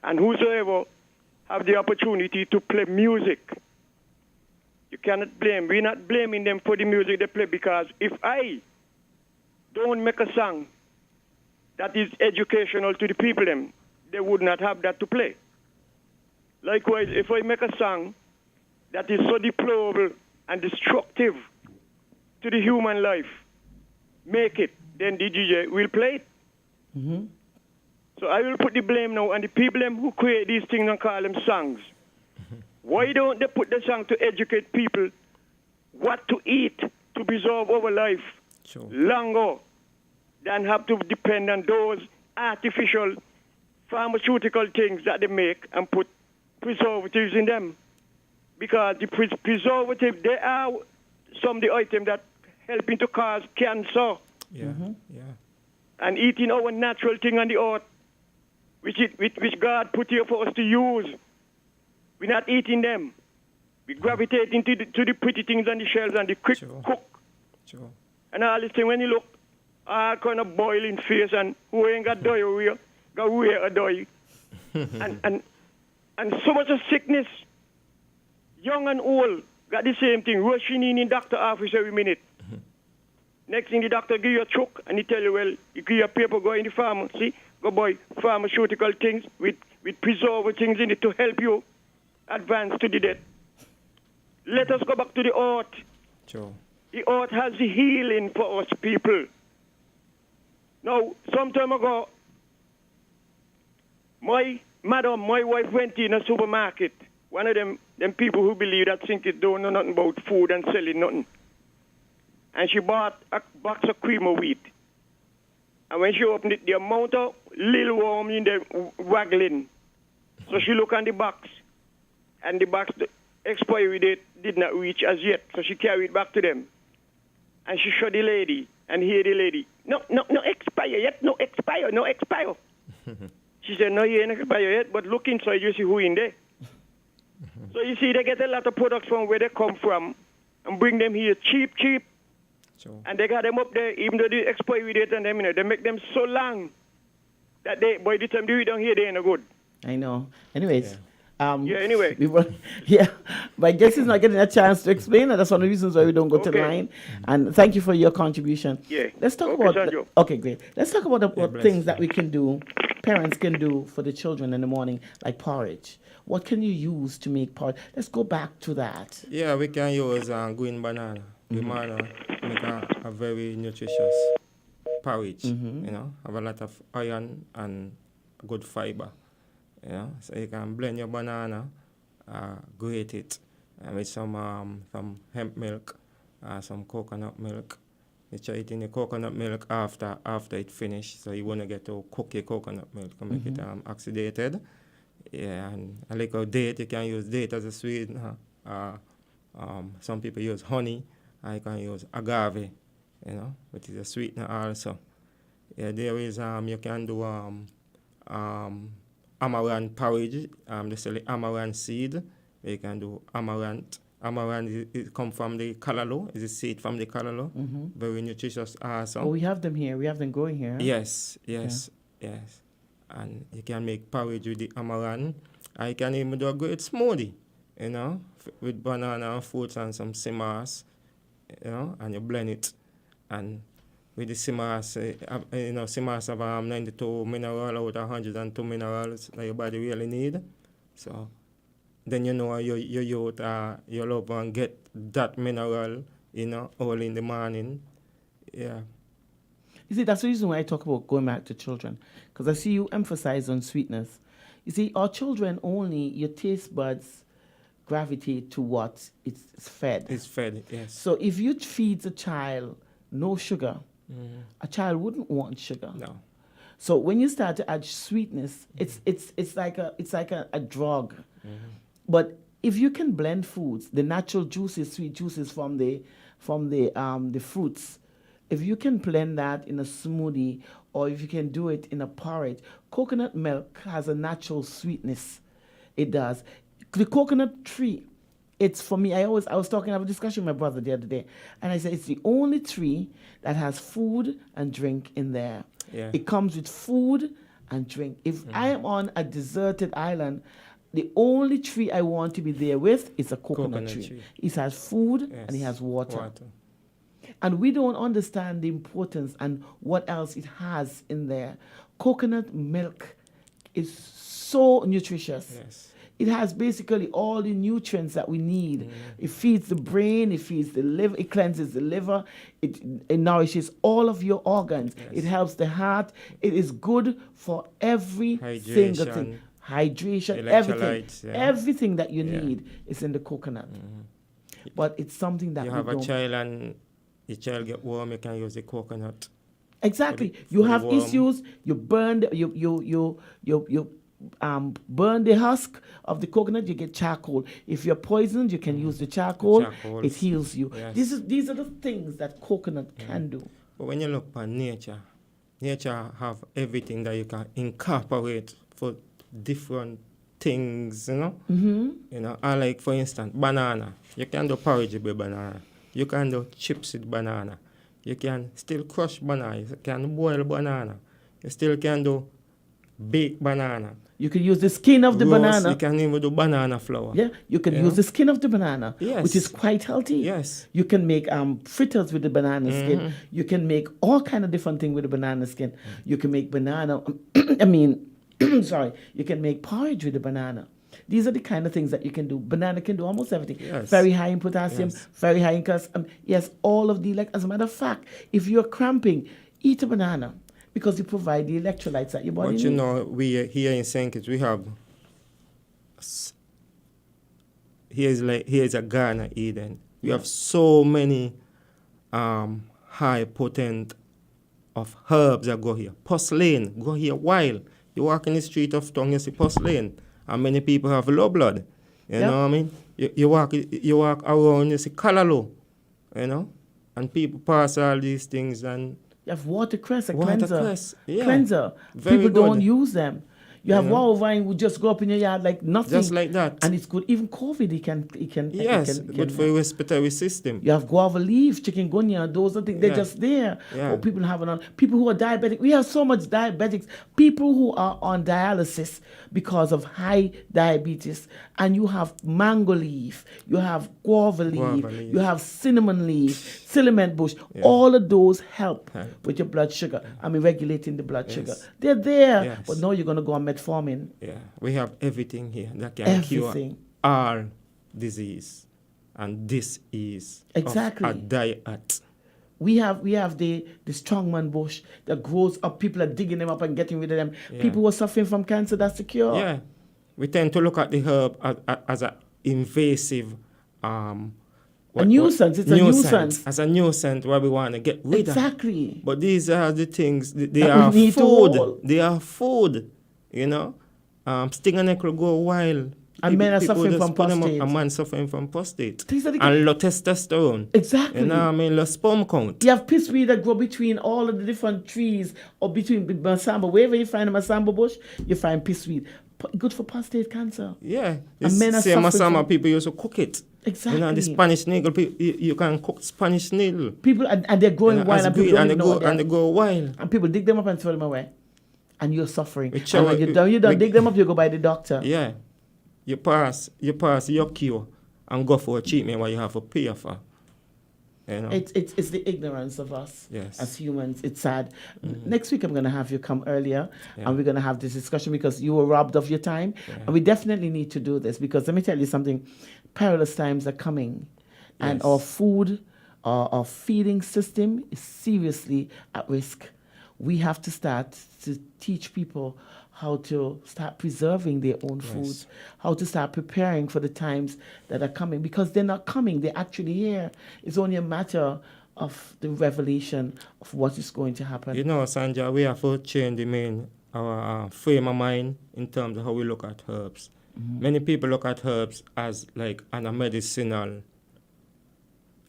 and whosoever have the opportunity to play music. You cannot blame. We're not blaming them for the music they play, because if I don't make a song that is educational to the people, them, they would not have that to play. Likewise, if I make a song that is so deplorable and destructive to the human life, make it, then the DJ will play it. Mm-hmm. So I will put the blame now on the people them who create these things and call them songs. Why don't they put the song to educate people what to eat to preserve our life Sure. longer than have to depend on those artificial pharmaceutical things that they make and put preservatives in them? Because the preservative, they are some of the items that helping to cause cancer. Yeah. Yeah. And eating our natural thing on the earth, which God put here for us to use. We're not eating them. We gravitate into the pretty things on the shelves and the quick Sure. cook. Sure. And all this thing, when you look, all kind of boiling face, and who ain't got doy wear, got wear a doy. and so much of sickness, young and old, got the same thing, rushing in doctor office every minute. Next thing, the doctor give you a choke, and he tell you, well, you give you a paper, go in the pharmacy, go buy pharmaceutical things with preservatives in it to help you advance to the death. Let us go back to the earth. Sure. The earth has the healing for us people. Now, some time ago, my wife went in a supermarket. One of them people who believe that think it don't know nothing about food and selling nothing. And she bought a box of cream of wheat. And when she opened it, the amount of little worm in there waggling. So she looked on the box, and the box, the expiry date did not reach as yet. So she carried it back to them. And she showed the lady, and hear the lady, no expire yet, no expire. She said, no, you ain't expire yet, but look inside, you see who in there. So you see, they get a lot of products from where they come from and bring them here cheap. Sure. And they got them up there, even though the expiry date and them, they make them so long that they, by the time they read down here, they ain't no good. I know. Anyways. Anyway. My guest is not getting a chance to explain, and that's one of the reasons why we don't go to the line. And thank you for your contribution. Yeah. Let's talk Okay, about. Sanjo. Okay, great. Let's talk about what bless. things that we can do, parents can do for the children in the morning, like porridge. What can you use to make porridge? Let's go back to that. Yeah, we can use green banana. Green banana make a very nutritious porridge. You know, have a lot of iron and good fiber. You know, so you can blend your banana, grate it with some hemp milk, some coconut milk. You try it in the coconut milk after it finished, so you want to get to cook your coconut milk and make it oxidated. Yeah, and a little date, you can use date as a sweetener. Some people use honey, and you can use agave, you know, which is a sweetener also. Yeah, there is you can do amaranth porridge. They sell the amaranth seed. You can do amaranth. Amaranth it come from the callaloo. It's a seed from the callaloo. Very nutritious also. Oh, we have them here. We have them growing here. Yes. And you can make porridge with the amaranth. And you can even do a great smoothie, you know, with banana and fruits and some simas, you know, and you blend it. And with the simas, you know, simas have 92 minerals out of 102 minerals that your body really need. So then you know your youth, your loved one get that mineral, you know, early in the morning. Yeah. You see, that's the reason why I talk about going back to children, because I see you emphasize on sweetness. You see, our children only, your taste buds gravitate to what it's fed. It's fed, yes. So if you feed a child no sugar, a child wouldn't want sugar. No. So when you start to add sweetness, it's like a drug. But if you can blend foods, the natural juices, sweet juices from the fruits, if you can blend that in a smoothie, or if you can do it in a porridge, coconut milk has a natural sweetness. It does. The coconut tree, it's for me, I was talking, I had a discussion with my brother the other day, and I said it's the only tree that has food and drink in there. Yeah. It comes with food and drink. If I am on a deserted island, the only tree I want to be there with is a coconut tree. It has food and it has water. And we don't understand the importance and what else it has in there. Coconut milk is so nutritious. Yes. It has basically all the nutrients that we need. It feeds the brain, it feeds the liver, it cleanses the liver, it nourishes all of your organs. Yes. It helps the heart. It is good for every single thing. Hydration, everything. Yeah. Everything that you need is in the coconut. But it's something that you we have don't. a child and the child get warm, you can use the coconut. Exactly. You have issues, you burn burn the husk of the coconut, you get charcoal. If you're poisoned, you can use the charcoal. It heals you. Yes. These are the things that coconut can do. But when you look at nature have everything that you can incorporate for different things, you know. You know, I like, for instance, banana. You can do porridge with banana. You can do chips with banana. You can still crush banana. You can boil banana. You still can do baked banana. You can use the skin of the banana. You can even do banana flour. Yeah, you can use the skin of the banana, which is quite healthy. Yes. You can make fritters with the banana skin. You can make all kind of different things with the banana skin. You can make banana, sorry, you can make porridge with the banana. These are the kind of things that you can do. Banana can do almost everything. Yes. Very high in potassium, very high in calcium. Yes, all of the, as a matter of fact, if you're cramping, eat a banana because you provide the electrolytes that your body needs. But you know, we here in St. Kitts, we have, here's a Garden of Eden. We have so many high potent of herbs that go here. Porcelain, go here wild. You walk in the street of town, you see porcelain. And many people have low blood. You know what I mean? You walk around, you see callaloo, you know? And people pass all these things and... You have watercress, a watercress, cleanser. Very people good. don't use them. You have wild vine would just go up in your yard like nothing. Just like that. And it's good. Even COVID, it can good for your respiratory system. You have guava leaves, chikungunya, those are things. They're just there. Yeah. Or people have it on. People who are diabetic. We have so much diabetics. People who are on dialysis because of high diabetes. And you have mango leaf. You have guava leaf. You have cinnamon leaf, cinnamon bush. Yeah. All of those help with your blood sugar. Regulating the blood sugar. They're there. Yes. But now you're going to go on metformin. Yeah, we have everything here that can cure all disease, and this is a diet. We have the strongman bush that grows up. People are digging them up and getting rid of them. Yeah. People who are suffering from cancer, that's the cure. Yeah, we tend to look at the herb as an invasive. A nuisance. It's a nuisance. As a nuisance where we want to get rid of. Exactly. But these are the things. They are food. They are food. You know, sting and neck will go wild. And men are suffering from prostate. A man suffering from prostate. And low testosterone. Exactly. You know what I mean? Low sperm count. You have pissweed that grow between all of the different trees or between masamba. Wherever you find a masamba bush, you find pissweed. Good for prostate cancer. Yeah. And men are suffering masamba, people used to cook it. Exactly. You know, the Spanish needle, you can cook Spanish needle. People, and they're growing wild. And they go wild. And people dig them up and throw them away. And you're suffering. And when you don't dig them up, you go by the doctor. Yeah. You pass your cure and go for a treatment where you have to pay for. You know? It's the ignorance of us as humans. It's sad. Next week I'm going to have you come earlier and we're going to have this discussion because you were robbed of your time. And we definitely need to do this because let me tell you something. Perilous times are coming and our food, our feeding system is seriously at risk. We have to start to teach people how to start preserving their own foods, how to start preparing for the times that are coming, because they're not coming, they're actually here. It's only a matter of the revelation of what is going to happen. You know, Sandra, we have to change our frame of mind in terms of how we look at herbs. Many people look at herbs as like a medicinal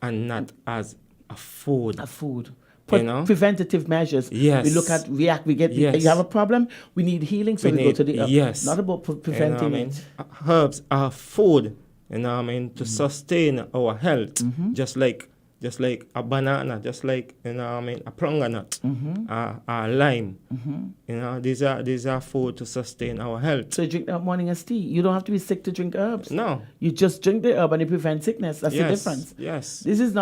and not as a food. A food. You know? Preventative measures. Yes. We look at, react, we get, Yes. you have a problem, we need healing, so we go to the herb. Yes. Not about preventing it. Herbs are food, you know what I mean, to sustain our health, just like a banana, just like, you know what I mean, a prunga nut, a lime. You know, these are food to sustain our health. So you drink that morning as tea. You don't have to be sick to drink herbs. No. You just drink the herb and it prevents sickness. That's the difference. Yes. This is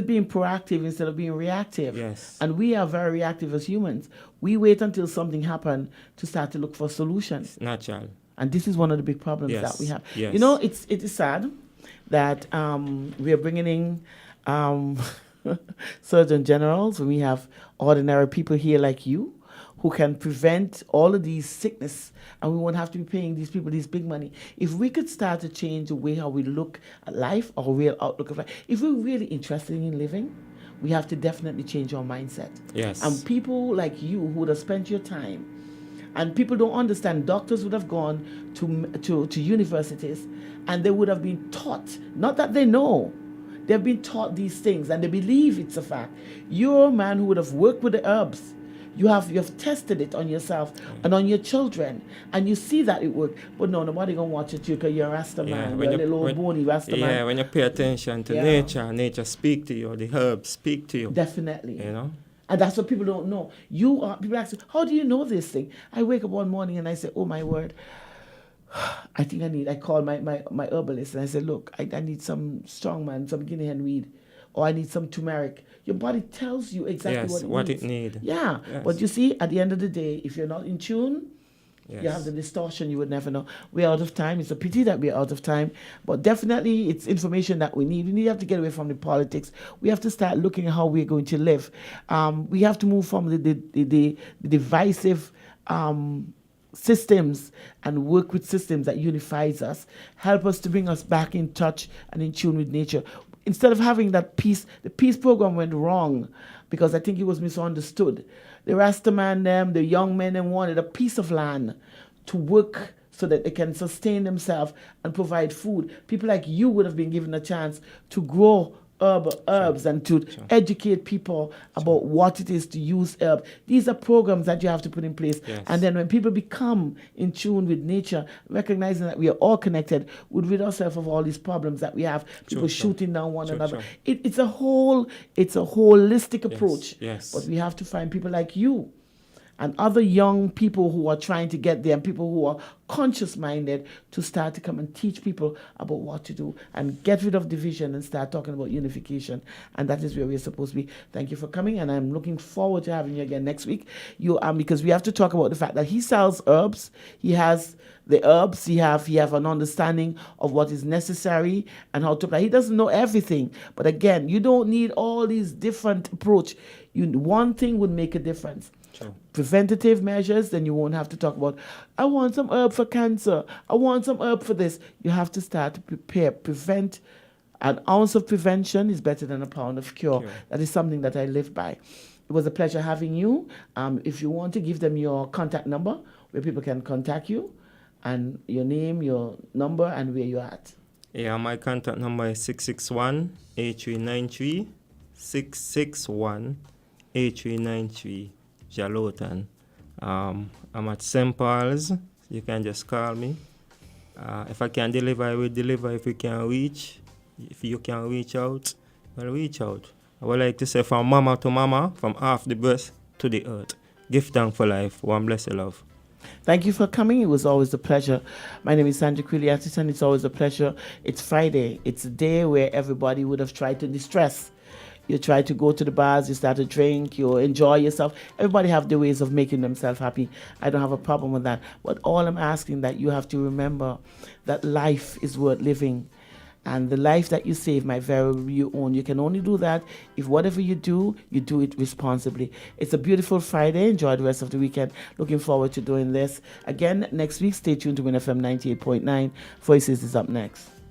being proactive instead of being reactive. Yes. And we are very reactive as humans. We wait until something happens to start to look for solutions. Natural. And this is one of the big problems Yes. that we have. Yes. You know, it is sad that we are bringing in surgeon generals, when we have ordinary people here like you who can prevent all of these sickness, and we won't have to be paying these people this big money. If we could start to change the way how we look at life, our real outlook of life, if we're really interested in living, we have to definitely change our mindset. Yes. And people like you who would have spent your time, and people don't understand, doctors would have gone to universities and they would have been taught, not that they know, they've been taught these things and they believe it's a fact. You're a man who would have worked with the herbs. You have tested it on yourself and on your children, and you see that it worked. But no, nobody gonna watch it because you're a Rasta man, you're a little old bony Rasta man. Yeah, when you pay attention to nature speak to you, the herbs speak to you. Definitely. You know? And that's what people don't know. People ask, how do you know this thing? I wake up one morning and I say, oh my word, I call my herbalist and I say, look, I need some strong man, some Guinea hen weed, or I need some turmeric. Your body tells you exactly what it needs. Yeah. Yes. But you see, at the end of the day, if you're not in tune, you have the distortion, you would never know. We're out of time. It's a pity that we're out of time. But definitely it's information that we need. We have to get away from the politics. We have to start looking at how we're going to live. We have to move from the divisive systems and work with systems that unifies us, help us to bring us back in touch and in tune with nature. Instead of having that peace, the peace program went wrong because I think it was misunderstood. The Rastaman, the young men, wanted a piece of land to work so that they can sustain themselves and provide food. People like you would have been given a chance to grow herbs and to educate people about what it is to use herbs. These are programs that you have to put in place. Yes. And then when people become in tune with nature, recognizing that we are all connected, we'll rid ourselves of all these problems that we have, people shooting down one another. It's a holistic approach. Yes. But we have to find people like you and other young people who are trying to get there, and people who are conscious-minded, to start to come and teach people about what to do and get rid of division and start talking about unification. And that is where we're supposed to be. Thank you for coming, and I'm looking forward to having you again next week. Because we have to talk about the fact that he sells herbs. He has the herbs. He have an understanding of what is necessary and how to apply. He doesn't know everything, but again, you don't need all these different approach. One thing would make a difference. Sure. Preventative measures, then you won't have to talk about, I want some herb for cancer, I want some herb for this. You have to start to prevent. An ounce of prevention is better than a pound of cure. That is something that I live by. It was a pleasure having you. If you want to give them your contact number where people can contact you, and your name, your number, and where you're at. Yeah, my contact number is 661-8393, 661-8393. Jalotan. I'm at St. Paul's. You can just call me. If I can deliver, I will deliver. If you can reach out, well, reach out. I would like to say from mama to mama, from half the breast to the earth. Give thanks for life. One blessed love. Thank you for coming. It was always a pleasure. My name is Sandra Quilly-Atherton. It's always a pleasure. It's Friday. It's a day where everybody would have tried to distress. You try to go to the bars, you start to drink, you enjoy yourself. Everybody have their ways of making themselves happy. I don't have a problem with that. But all I'm asking that you have to remember that life is worth living. And the life that you save might very well be your own. You can only do that if whatever you do it responsibly. It's a beautiful Friday. Enjoy the rest of the weekend. Looking forward to doing this. Again, next week, stay tuned to WINN FM 98.9. Voices is up next.